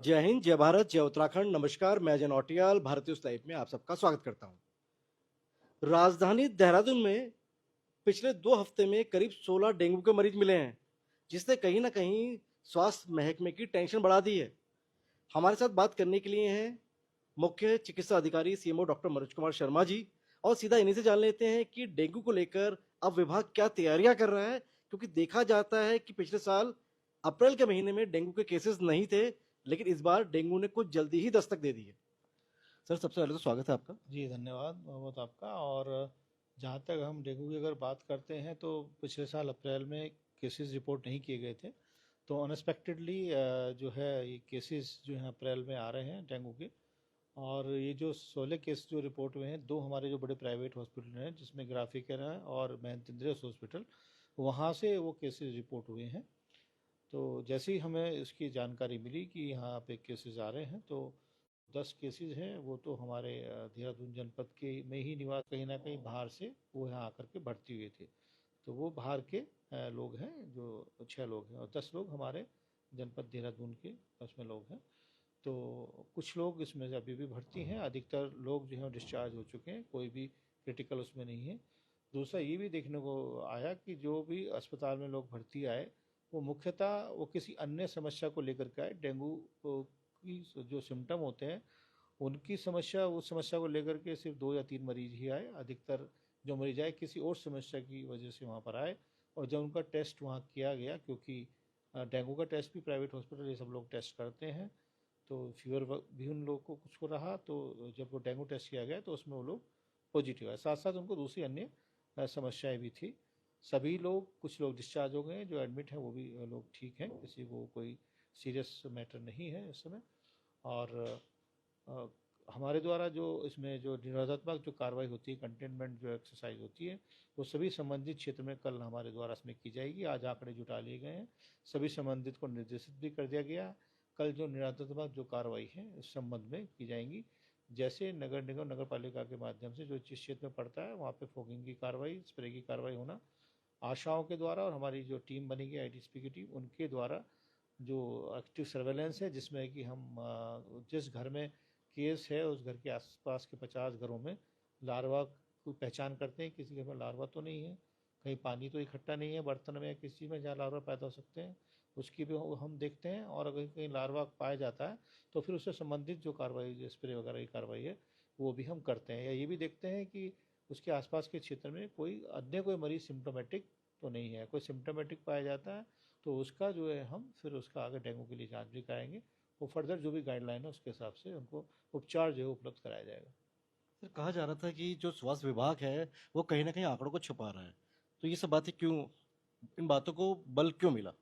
जय हिंद, जय भारत, जय उत्तराखंड। नमस्कार, मैं अजय नौटियाल भारतीय लाइव में आप सबका स्वागत करता हूं। राजधानी देहरादून में पिछले 2 हफ्ते में करीब 16 डेंगू के मरीज मिले हैं, जिसने कहीं ना कहीं स्वास्थ्य महकमे की टेंशन बढ़ा दी है। हमारे साथ बात करने के लिए हैं मुख्य चिकित्सा अधिकारी सीएमओ डॉक्टर मनोज कुमार शर्मा जी, और सीधा इन्हीं से जान लेते हैं कि डेंगू को लेकर अब विभाग क्या तैयारियां कर रहा है, क्योंकि देखा जाता है कि पिछले साल अप्रैल के महीने में डेंगू के केसेस नहीं थे, लेकिन इस बार डेंगू ने कुछ जल्दी ही दस्तक दे दी है। सर, सबसे पहले तो स्वागत है आपका। जी धन्यवाद बहुत आपका। और जहाँ तक हम डेंगू की अगर बात करते हैं तो पिछले साल अप्रैल में केसेस रिपोर्ट नहीं किए गए थे, तो अनएक्सपेक्टेडली जो है ये केसेस जो हैं अप्रैल में आ रहे हैं डेंगू के। और ये जो 16 केस जो रिपोर्ट हुए हैं, दो हमारे जो बड़े प्राइवेट हॉस्पिटल हैं जिसमें ग्राफिकर है और महंत इंद्रेस हॉस्पिटल, वहाँ से वो केसेस रिपोर्ट हुए हैं। तो जैसे ही हमें इसकी जानकारी मिली कि यहाँ पे केसेस आ रहे हैं, तो 10 केसेस हैं वो तो हमारे देहरादून जनपद के में ही निवास, कहीं ना कहीं बाहर से वो यहाँ आकर के भर्ती हुए थे। तो वो बाहर के लोग हैं, जो 6 लोग हैं, और 10 लोग हमारे जनपद देहरादून के उसमें लोग हैं। तो कुछ लोग इसमें से अभी भी भर्ती हैं, अधिकतर लोग जो हैं डिस्चार्ज हो चुके हैं, कोई भी क्रिटिकल उसमें नहीं है। दूसरा ये भी देखने को आया कि जो भी अस्पताल में लोग भर्ती आए, वो मुख्यतः वो किसी अन्य समस्या को लेकर के आए। डेंगू की जो सिम्टम होते हैं उनकी समस्या, उस समस्या को लेकर के सिर्फ 2 या 3 मरीज ही आए। अधिकतर जो मरीज आए किसी और समस्या की वजह से वहाँ पर आए। और जब उनका टेस्ट वहाँ किया गया, क्योंकि डेंगू का टेस्ट भी प्राइवेट हॉस्पिटल ये सब लोग टेस्ट करते हैं, तो फीवर भी उन लोगों को कुछ को रहा। तो जब वो डेंगू टेस्ट किया गया तो उसमें वो लोग पॉजिटिव आए। साथ साथ उनको दूसरी अन्य समस्याएं भी थी। सभी लोग, कुछ लोग डिस्चार्ज हो गए हैं, जो एडमिट हैं वो भी लोग ठीक हैं, किसी को कोई सीरियस मैटर नहीं है इस समय। और अ, हमारे द्वारा जो इसमें जो निरोधात्मक जो कार्रवाई होती है, कंटेनमेंट जो एक्सरसाइज होती है, वो सभी संबंधित क्षेत्र में कल हमारे द्वारा इसमें की जाएगी। आज आंकड़े जुटा लिए गए हैं, सभी संबंधित को निर्देशित भी कर दिया गया। कल जो निरोधात्मक जो कार्रवाई है इस संबंध में की जाएंगी। जैसे नगर निगम नगर पालिका के माध्यम से जो जिस क्षेत्र में पड़ता है वहाँ पे फॉगिंग की कार्रवाई, स्प्रे की कार्रवाई होना, आशाओं के द्वारा, और हमारी जो टीम बनेगी आईटीएसपी की टीम, उनके द्वारा जो एक्टिव सर्वेलेंस है, जिसमें कि हम जिस घर में केस है उस घर के आसपास के 50 घरों में लार्वा की पहचान करते हैं। किसी घर में लार्वा तो नहीं है, कहीं पानी तो इकट्ठा नहीं है बर्तन में या किसी चीज़ में जहाँ लार्वा पैदा हो सकते हैं, उसकी भी हम देखते हैं। और अगर कहीं लार्वा पाया जाता है तो फिर उससे संबंधित जो कार्रवाई, जो स्प्रे वगैरह की कार्रवाई है, वो भी हम करते हैं। या ये भी देखते हैं कि उसके आसपास के क्षेत्र में कोई अन्य कोई मरीज सिम्टोमेटिक तो नहीं है। कोई सिम्टोमेटिक पाया जाता है तो उसका जो है हम फिर उसका आगे डेंगू के लिए जांच भी कराएंगे। वो फर्दर जो भी गाइडलाइन है उसके हिसाब से उनको उपचार जो है उपलब्ध कराया जाएगा। सर, कहा जा रहा था कि जो स्वास्थ्य विभाग है वो कहीं ना कहीं आंकड़ों को छुपा रहा है, तो ये सब बातें क्यों, इन बातों को बल क्यों मिला?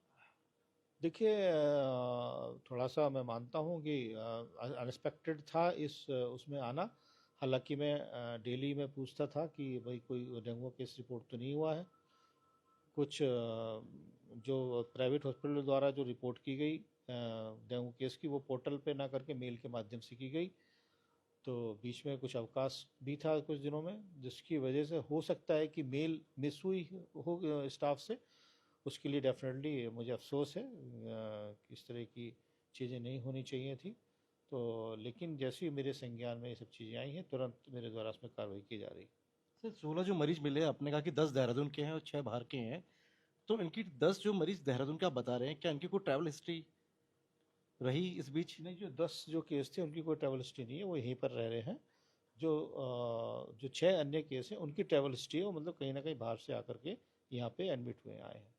देखिए थोड़ा सा मैं मानता हूँ कि अनएक्सपेक्टेड था इस उसमें आना। हालांकि मैं डेली में पूछता था कि भाई कोई डेंगू केस रिपोर्ट तो नहीं हुआ है। कुछ जो प्राइवेट हॉस्पिटल द्वारा जो रिपोर्ट की गई डेंगू केस की, वो पोर्टल पे ना करके मेल के माध्यम से की गई। तो बीच में कुछ अवकाश भी था कुछ दिनों में, जिसकी वजह से हो सकता है कि मेल मिस हुई हो स्टाफ से। उसके लिए डेफिनेटली मुझे अफसोस है कि इस तरह की चीज़ें नहीं होनी चाहिए थी। तो लेकिन जैसे ही मेरे संज्ञान में ये सब चीज़ें आई हैं, तुरंत मेरे द्वारा उसमें कार्रवाई की जा रही है। सर, 16 जो मरीज मिले, आपने कहा कि 10 देहरादून के हैं और 6 बाहर के हैं, तो इनकी 10 जो मरीज देहरादून के आप बता रहे हैं, क्या इनकी कोई ट्रैवल हिस्ट्री रही इस बीच? नहीं, जो 10 जो केस थे उनकी कोई ट्रैवल हिस्ट्री नहीं है, वो यहीं पर रह रहे हैं। जो 6 अन्य केस हैं उनकी ट्रैवल हिस्ट्री है, वो मतलब कहीं ना कहीं बाहर से आकर के यहाँ पे एडमिट हुए आए हैं।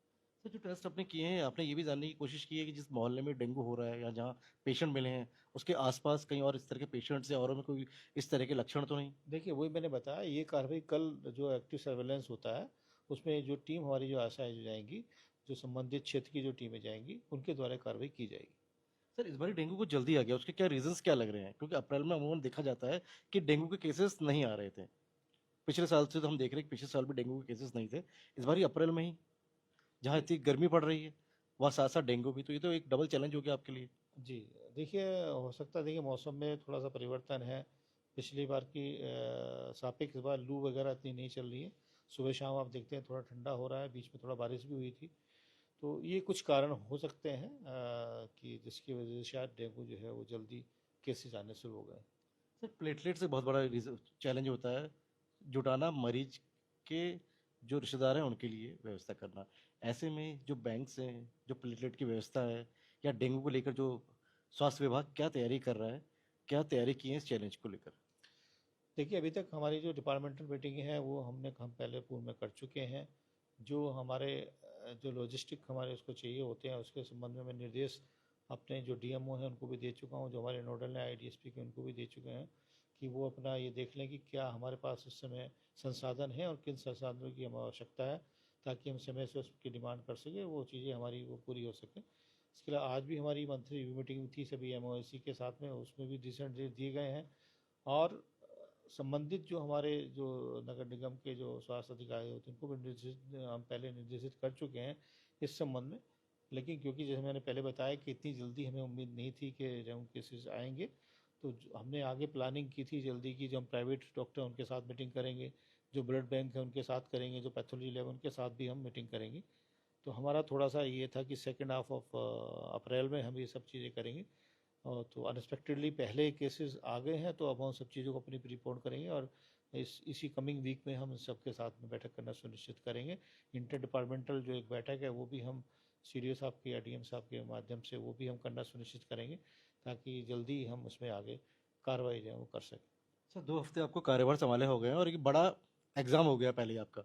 सर, जो टेस्ट आपने किए हैं, आपने ये भी जानने की कोशिश की है कि जिस मोहल्ले में डेंगू हो रहा है या जहाँ पेशेंट मिले हैं, उसके आसपास कहीं और इस तरह के पेशेंट्स या औरों में कोई इस तरह के लक्षण तो नहीं? देखिए वही मैंने बताया, ये कार्रवाई कल जो एक्टिव सर्वेलेंस होता है उसमें जो टीम हमारी जो आशाएं जो जाएंगी, जो संबंधित क्षेत्र की जो टीमें जाएंगी, उनके द्वारा कार्रवाई की जाएगी। सर, इस बार डेंगू को जल्दी आ गया, उसके क्या रीजंस क्या लग रहे हैं? क्योंकि अप्रैल में अमूमन देखा जाता है कि डेंगू के केसेस नहीं आ रहे थे। पिछले साल से तो हम देख रहे हैं कि पिछले साल भी डेंगू के केसेस नहीं थे। इस बार ही अप्रैल में ही, जहाँ जी इतनी गर्मी पड़ रही है, वहाँ साथ साथ डेंगू भी, तो ये तो एक डबल चैलेंज हो गया आपके लिए। जी। देखिए हो सकता है, देखिए मौसम में थोड़ा सा परिवर्तन है। पिछली बार की सापेक्ष इस बार लू वगैरह इतनी नहीं चल रही है। सुबह शाम आप देखते हैं थोड़ा ठंडा हो रहा है, बीच में थोड़ा बारिश भी हुई थी। तो ये कुछ कारण हो सकते हैं कि जिसकी वजह से शायद डेंगू जो है वो जल्दी केसेस आने शुरू हो गए। सर प्लेटलेट से बहुत बड़ा चैलेंज होता है जुटाना, मरीज के जो रिश्तेदार हैं उनके लिए व्यवस्था करना। ऐसे में जो बैंक्स हैं, जो प्लेटलेट की व्यवस्था है, या डेंगू को लेकर जो स्वास्थ्य विभाग क्या तैयारी कर रहा है, क्या तैयारी की है इस चैलेंज को लेकर? देखिए, अभी तक हमारी जो डिपार्टमेंटल मीटिंग है वो हम पहले पूर्व में कर चुके हैं। जो हमारे जो लॉजिस्टिक हमारे उसको चाहिए होते हैं उसके संबंध में मैं निर्देश अपने जो डीएमओ हैं उनको भी दे चुका हूँ, जो हमारे नोडल हैं आईडीएसपी के उनको भी दे चुके हैं कि वो अपना ये देख लें कि क्या हमारे पास इस समय संसाधन है और किन संसाधनों की हमें आवश्यकता है, ताकि हम समय से उसकी डिमांड कर सकें, वो चीज़ें हमारी वो पूरी हो सकें। इसके अलावा आज भी हमारी मंथली रिव्यू मीटिंग थी सभी एमओएसी के साथ में, उसमें भी डिसीजन दिए गए हैं। और संबंधित जो हमारे जो नगर निगम के जो स्वास्थ्य अधिकारी होते हैं उनको भी निर्देशित हम पहले निर्देशित कर चुके हैं इस संबंध में। लेकिन क्योंकि जैसे मैंने पहले बताया कि इतनी जल्दी हमें उम्मीद नहीं थी कि डेंगू केसेस आएंगे, तो हमने आगे प्लानिंग की थी जल्दी की, जो हम प्राइवेट डॉक्टर उनके साथ मीटिंग करेंगे, जो ब्लड बैंक है उनके साथ करेंगे, जो पैथोलॉजी लैब उनके साथ भी हम मीटिंग करेंगे। तो हमारा थोड़ा सा ये था कि सेकेंड हाफ ऑफ अप्रैल में हम ये सब चीज़ें करेंगे। और तो अनएक्सपेक्टेडली पहले केसेस आ गए हैं, तो अब हम सब चीज़ों को अपनी प्रीपोन करेंगे और इसी कमिंग वीक में हम सबके साथ में बैठक करना सुनिश्चित करेंगे। इंटर डिपार्टमेंटल जो एक बैठक है वो भी हम सीडीओ साहब के या डीएम साहब के माध्यम से वो भी हम करना सुनिश्चित करेंगे, ताकि जल्दी हम उसमें आगे कार्रवाई जो है वो कर सकें। सर 2 हफ्ते आपको कार्यभार संभाले हो गए हैं और एक बड़ा एग्जाम हो गया पहले ही आपका।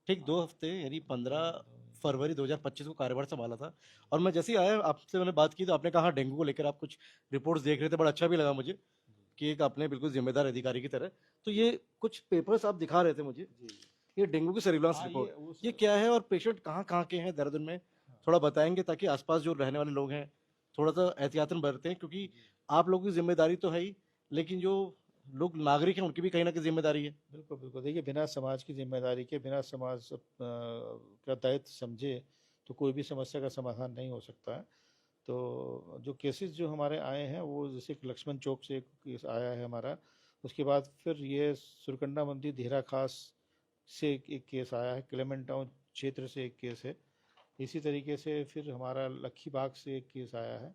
ठीक 2 हफ्ते यानी 15 फरवरी 2025 को कार्यभार संभाला था। और मैं जैसे ही आया आपसे मैंने बात की तो आपने कहा डेंगू को लेकर आप कुछ रिपोर्ट्स देख रहे थे, बड़ा अच्छा भी लगा मुझे कि एक आपने बिल्कुल जिम्मेदार अधिकारी की तरह। तो ये कुछ पेपर्स आप दिखा रहे थे मुझे, जी। ये डेंगू की सर्विलांस हाँ, रिपोर्ट, ये क्या है और पेशेंट कहाँ कहाँ के हैं देहरादून में, थोड़ा बताएंगे ताकि आसपास जो रहने वाले लोग हैं थोड़ा सा एहतियातन बरतें, क्योंकि आप लोगों की जिम्मेदारी तो है ही, लेकिन जो लोग नागरिक हैं उनकी भी कहीं ना कहीं जिम्मेदारी है। बिल्कुल बिल्कुल, देखिए बिना समाज की जिम्मेदारी के, बिना समाज का दायित्व समझे तो कोई भी समस्या का समाधान नहीं हो सकता है। तो जो केसेस जो हमारे आए हैं वो जैसे कि लक्ष्मण चौक से एक केस आया है हमारा, उसके बाद फिर ये सुरकंडा मंदिर देहरा खास से एक केस आया है, क्लेमेंट टाउन क्षेत्र से एक केस है। इसी तरीके से फिर हमारा लक्खी बाग से एक केस आया है,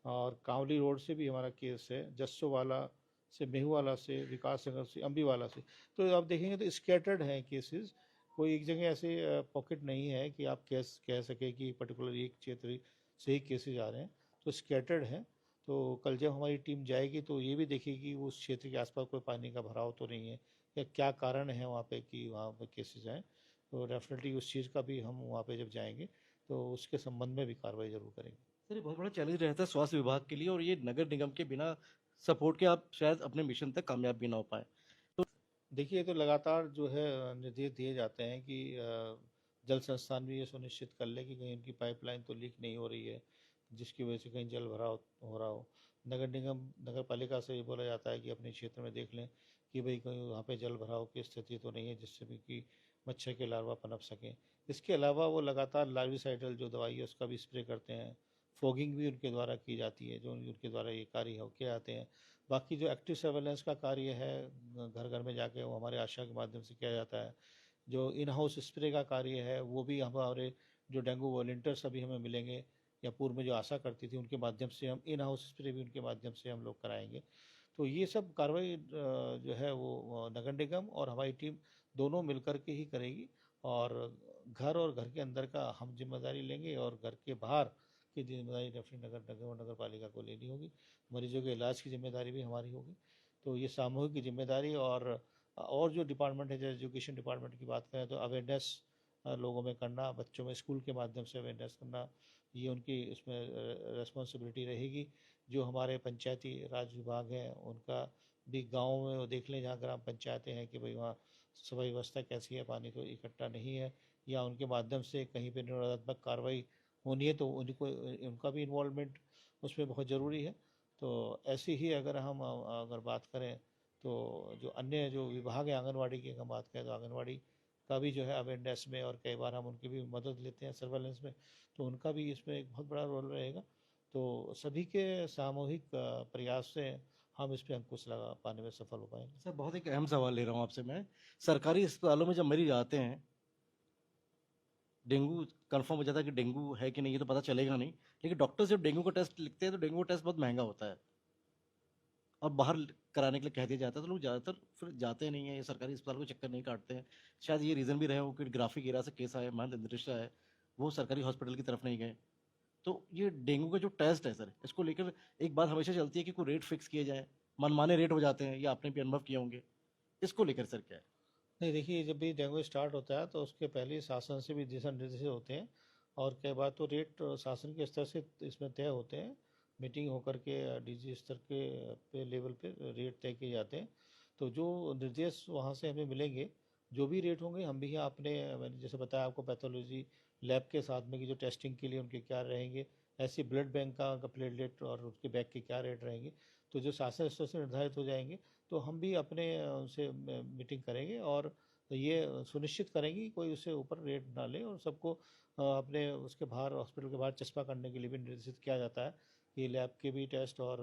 और कांवली रोड से भी हमारा केस है, जस्सोवाला से, मेहुवाला से, विकास नगर से, अम्बीवाला से। तो आप देखेंगे तो स्कैटर्ड हैं केसेस, कोई एक जगह ऐसे पॉकेट नहीं है कि आप कह सके कि पर्टिकुलर एक क्षेत्र से ही केसेज आ रहे हैं, तो स्कैटर्ड हैं। तो कल जब हमारी टीम जाएगी तो ये भी देखेगी उस क्षेत्र के आसपास कोई पानी का भराव तो नहीं है, या क्या कारण है वहाँ पे कि वहाँ पे केसेज आए। तो डेफिनेटली उस चीज़ का भी हम वहाँ पे जब जाएंगे तो उसके संबंध में भी कार्रवाई जरूर करेंगे। सर ये बहुत बड़ा चैलेंज रहता है स्वास्थ्य विभाग के लिए, और ये नगर निगम के बिना सपोर्ट के आप शायद अपने मिशन तक कामयाब भी ना हो पाए। देखिए, तो लगातार जो है निर्देश दिए जाते हैं कि जल संस्थान भी ये सुनिश्चित कर ले कि कहीं उनकी पाइपलाइन तो लीक नहीं हो रही है, जिसकी वजह से कहीं जल भराव हो रहा हो। नगर निगम, नगर पालिका से ये बोला जाता है कि अपने क्षेत्र में देख लें कि भाई कहीं वहाँ पे जल भराव की स्थिति तो नहीं है, जिससे भी कि मच्छर के लार्वा पनप सकें। इसके अलावा वो लगातार लार्विसाइडल जो दवाई है उसका भी स्प्रे करते हैं। फॉगिंग भी उनके द्वारा की जाती है, जो उनके द्वारा ये कार्य हो के आते हैं। बाकी जो एक्टिव सर्वेलेंस का कार्य है घर घर में जाके वो हमारे आशा के माध्यम से किया जाता है। जो इन हाउस स्प्रे का कार्य है वो भी हमारे जो डेंगू वॉलंटियर्स अभी हमें मिलेंगे, या पूर्व में जो आशा करती थी उनके माध्यम से हम इन हाउस स्प्रे भी उनके माध्यम से हम लोग कराएंगे। तो ये सब कार्रवाई जो है वो नगर निगम और हमारी टीम दोनों मिलकर के ही करेगी। और घर और घर के अंदर का हम जिम्मेदारी लेंगे, और घर के बाहर की जिम्मेदारी डेफिनेटली नगर निगम और नगर पालिका को लेनी होगी। मरीजों के इलाज की जिम्मेदारी भी हमारी होगी। तो ये सामूहिक जिम्मेदारी। और जो डिपार्टमेंट है, जैसे एजुकेशन डिपार्टमेंट की बात करें तो अवेयरनेस लोगों में करना, बच्चों में स्कूल के माध्यम से अवेयरनेस करना, ये उनकी इसमें रेस्पॉन्सिबिलिटी रहेगी। जो हमारे पंचायती राज विभाग हैं उनका भी गाँव में वो देख लें जहाँ ग्राम पंचायतें हैं कि भाई वहाँ सफाई व्यवस्था कैसी है, पानी तो इकट्ठा नहीं है, या उनके माध्यम से कहीं पर निरोधात्मक कार्रवाई होनी है तो उनको उनका भी इन्वॉल्वमेंट उसमें बहुत ज़रूरी है। तो ऐसे ही अगर हम अगर बात करें तो जो अन्य जो विभाग है आंगनवाड़ी की हम बात करें तो आंगनवाड़ी का भी जो है अवेयरनेस में, और कई बार हम उनकी भी मदद लेते हैं सर्वेलेंस में, तो उनका भी इसमें एक बहुत बड़ा रोल रहेगा। तो सभी के सामूहिक प्रयास से हम इस पर अंकुश लगा पाने में सफल हो पाएंगे। सर बहुत एक अहम सवाल ले रहा हूँ आपसे मैं, सरकारी अस्पतालों में जब मरीज आते हैं डेंगू कंफर्म हो जाता है कि डेंगू है कि नहीं, ये तो पता चलेगा नहीं, लेकिन डॉक्टर जब डेंगू का टेस्ट लिखते हैं तो डेंगू का टेस्ट बहुत महंगा होता है और बाहर कराने के लिए कह दिया जाता है, तो लोग ज़्यादातर फिर जाते नहीं हैं, ये सरकारी अस्पताल को चक्कर नहीं काटते हैं। शायद ये रीज़न भी रहे हो कि ग्राफिक एरिया से केस आए, महंत इंद्रिशा है, वो सरकारी हॉस्पिटल की तरफ नहीं गए। तो ये डेंगू का जो टेस्ट है सर, इसको लेकर एक बात हमेशा चलती है कि कोई रेट फिक्स किए जाए, मनमाने रेट हो जाते हैं, ये आपने भी अनुभव किए होंगे, इसको लेकर सर क्या है? नहीं, देखिए, जब भी डेंगू स्टार्ट होता है तो उसके पहले ही शासन से भी दिशा निर्देश होते हैं, और कई बार तो रेट शासन के स्तर से इसमें तय होते हैं। मीटिंग होकर के डीजी स्तर के पे लेवल पे रेट तय किए जाते हैं। तो जो निर्देश वहाँ से हमें मिलेंगे, जो भी रेट होंगे, हम भी यहाँ अपने, मैंने जैसे बताया आपको, पैथोलॉजी लैब के साथ में कि जो टेस्टिंग के लिए उनके क्या रहेंगे, ऐसे ब्लड बैंक का प्लेटलेट और उसके बैग के क्या रेट रहेंगे, तो जो शासन स्तर से निर्धारित हो जाएंगे, तो हम भी अपने उनसे मीटिंग करेंगे और ये सुनिश्चित करेंगे कि कोई उससे ऊपर रेट ना ले, और सबको अपने उसके बाहर, हॉस्पिटल के बाहर चस्पा करने के लिए भी निर्देशित किया जाता है कि लैब के भी टेस्ट और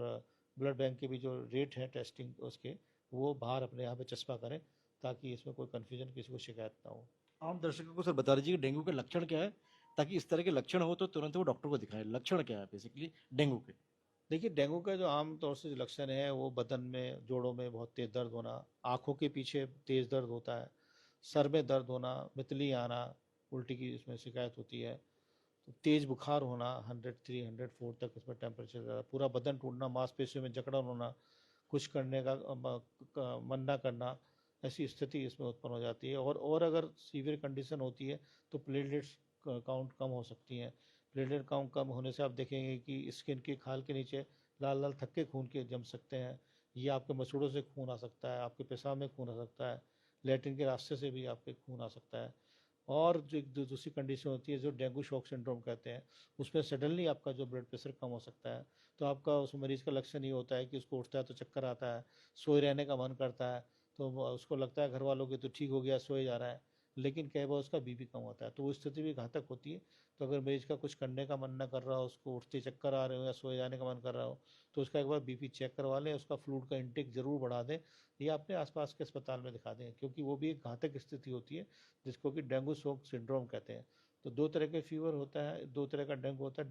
ब्लड बैंक के भी जो रेट हैं टेस्टिंग उसके, वो बाहर अपने यहाँ पे चस्पा करें, ताकि इसमें कोई कन्फ्यूजन, किसी को शिकायत ना हो। आम दर्शकों को सर बता दीजिए कि डेंगू के लक्षण क्या है, ताकि इस तरह के लक्षण हो तो तुरंत वो डॉक्टर को दिखाएं। लक्षण क्या है बेसिकली डेंगू के? देखिए, डेंगू का जो आम तौर से जो लक्षण है, वो बदन में, जोड़ों में बहुत तेज दर्द होना, आँखों के पीछे तेज दर्द होता है, सर में दर्द होना, मितली आना, उल्टी की इसमें शिकायत होती है, तो तेज बुखार होना, 103 104 तक इसमें टेम्परेचर ज़्यादा, पूरा बदन टूटना, मांसपेशियों में जकड़न होना, कुछ करने का मन ना करना, ऐसी स्थिति इसमें उत्पन्न हो जाती है। और अगर सीवियर कंडीशन होती है तो प्लेटलेट्स काउंट कम हो सकती हैं। प्लेटलेट काउंट कम होने से आप देखेंगे कि स्किन के खाल के नीचे लाल लाल थक्के खून के जम सकते हैं, ये आपके मसूड़ों से खून आ सकता है, आपके पेशाब में खून आ सकता है, लेटरिन के रास्ते से भी आपके खून आ सकता है। और जो एक दूसरी कंडीशन होती है, जो डेंगू शॉक सिंड्रोम कहते हैं, उसमें सडनली आपका जो ब्लड प्रेशर कम हो सकता है। तो आपका, उस मरीज का लक्षण ये होता है कि उसको उठता है तो चक्कर आता है, सोए रहने का मन करता है, तो उसको लगता है घर वालों के तो ठीक हो गया, सोए जा रहा है, लेकिन कई बार उसका बीपी कम होता है, तो वो स्थिति भी घातक होती है। तो अगर मरीज का कुछ करने का मन ना कर रहा हो, उसको उठते चक्कर आ रहे हो या सोए जाने का मन कर रहा हो, तो उसका एक बार बीपी चेक करवा लें, उसका फ्लूइड का इंटेक जरूर बढ़ा दें, या अपने आसपास के अस्पताल में दिखा दें, क्योंकि वो भी एक घातक स्थिति होती है, जिसको कि डेंगू शॉक सिंड्रोम कहते हैं। तो दो तरह के फीवर होता है, दो तरह का डेंगू होता है,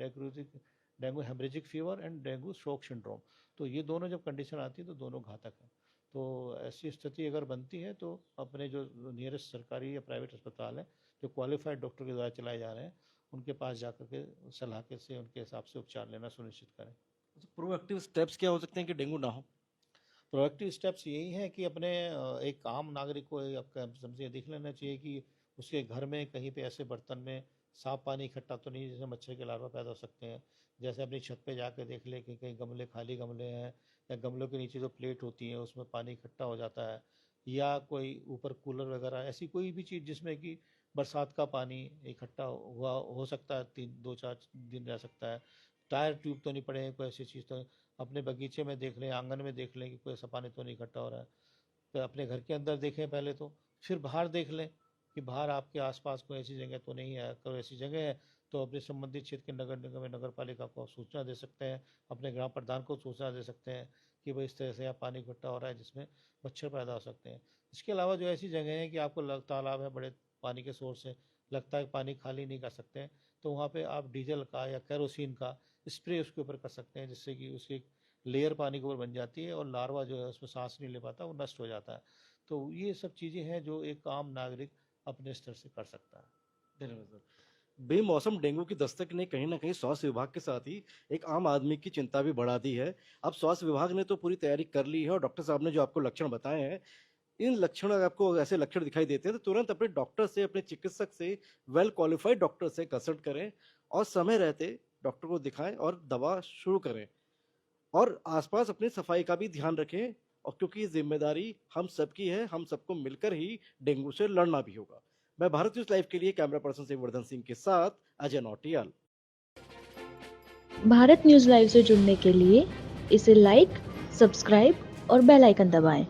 dengue haemorrhagic fever and dengue shock syndrome. तो ये दोनों जब कंडीशन आती है तो दोनों घातक है। तो ऐसी स्थिति अगर बनती है तो अपने जो नियरेस्ट सरकारी या प्राइवेट अस्पताल है, जो क्वालिफाइड डॉक्टर के द्वारा चलाए जा रहे हैं, उनके पास जाकर के सलाह के से उनके हिसाब से उपचार लेना सुनिश्चित करें। प्रोएक्टिव स्टेप्स क्या हो सकते हैं कि डेंगू ना हो? प्रोएक्टिव स्टेप्स यही हैं कि अपने एक आम नागरिक को आपका समझिए देख लेना चाहिए कि उसके घर में कहीं पे ऐसे बर्तन में साफ पानी इकट्ठा तो नहीं, जिससे मच्छर के लार्वा पैदा हो सकते हैं। जैसे अपनी छत पे जाके देख ले कि कहीं गमले, खाली गमले हैं, या गमलों के नीचे जो प्लेट होती है उसमें पानी इकट्ठा हो जाता है, या कोई ऊपर कूलर वगैरह, ऐसी कोई भी चीज़ जिसमें कि बरसात का पानी इकट्ठा हुआ हो सकता है, 3 2 4 दिन रह सकता है। टायर ट्यूब तो नहीं पड़े हैं, कोई ऐसी चीज़ तो, अपने बगीचे में देख लें, आंगन में देख लें कि कोई ऐसा पानी तो नहीं इकट्ठा हो रहा है। तो अपने घर के अंदर देखें पहले तो, फिर बाहर देख लें कि बाहर आपके आसपास कोई ऐसी जगह तो नहीं है। अगर ऐसी जगह है तो अपने संबंधित क्षेत्र के नगर निगम में नगर पालिका को आप सूचना दे सकते हैं, अपने ग्राम प्रधान को सूचना दे सकते हैं कि भाई इस तरह से यहाँ पानी इकट्ठा हो रहा है जिसमें मच्छर पैदा हो सकते हैं। इसके अलावा जो ऐसी जगह है कि आपको तालाब है, बड़े पानी के सोर्स है, लगता है पानी खाली नहीं कर सकते हैं, तो वहाँ पे आप डीजल का या केरोसिन का स्प्रे उसके ऊपर कर सकते हैं, जिससे कि उसकी लेयर पानी के ऊपर बन जाती है और लार्वा जो है उसमें सांस नहीं ले पाता, वो नष्ट हो जाता है। तो ये सब चीज़ें हैं जो एक आम नागरिक अपने स्तर से कर सकता है। धन्यवाद सर। बेमौसम डेंगू की दस्तक ने कहीं ना कहीं स्वास्थ्य विभाग के साथ ही एक आम आदमी की चिंता भी बढ़ा दी है। अब स्वास्थ्य विभाग ने तो पूरी तैयारी कर ली है और डॉक्टर साहब ने जो आपको लक्षण बताए हैं, इन लक्षण अगर आपको ऐसे लक्षण दिखाई देते हैं तो तुरंत अपने डॉक्टर से, अपने चिकित्सक से, वेल क्वालिफाइड डॉक्टर से कंसल्ट करें और समय रहते डॉक्टर को दिखाएं और दवा शुरू करें। और आसपास अपनी सफाई का भी ध्यान रखें, और क्योंकि ये जिम्मेदारी हम सबकी है, हम सबको मिलकर ही डेंगू से लड़ना भी होगा। मैं भारत न्यूज लाइव के लिए कैमरा पर्सन शिववर्धन सिंह के साथ अजय नौटियाल। भारत न्यूज लाइव से जुड़ने के लिए इसे लाइक, सब्सक्राइब और बेल आइकन दबाएं।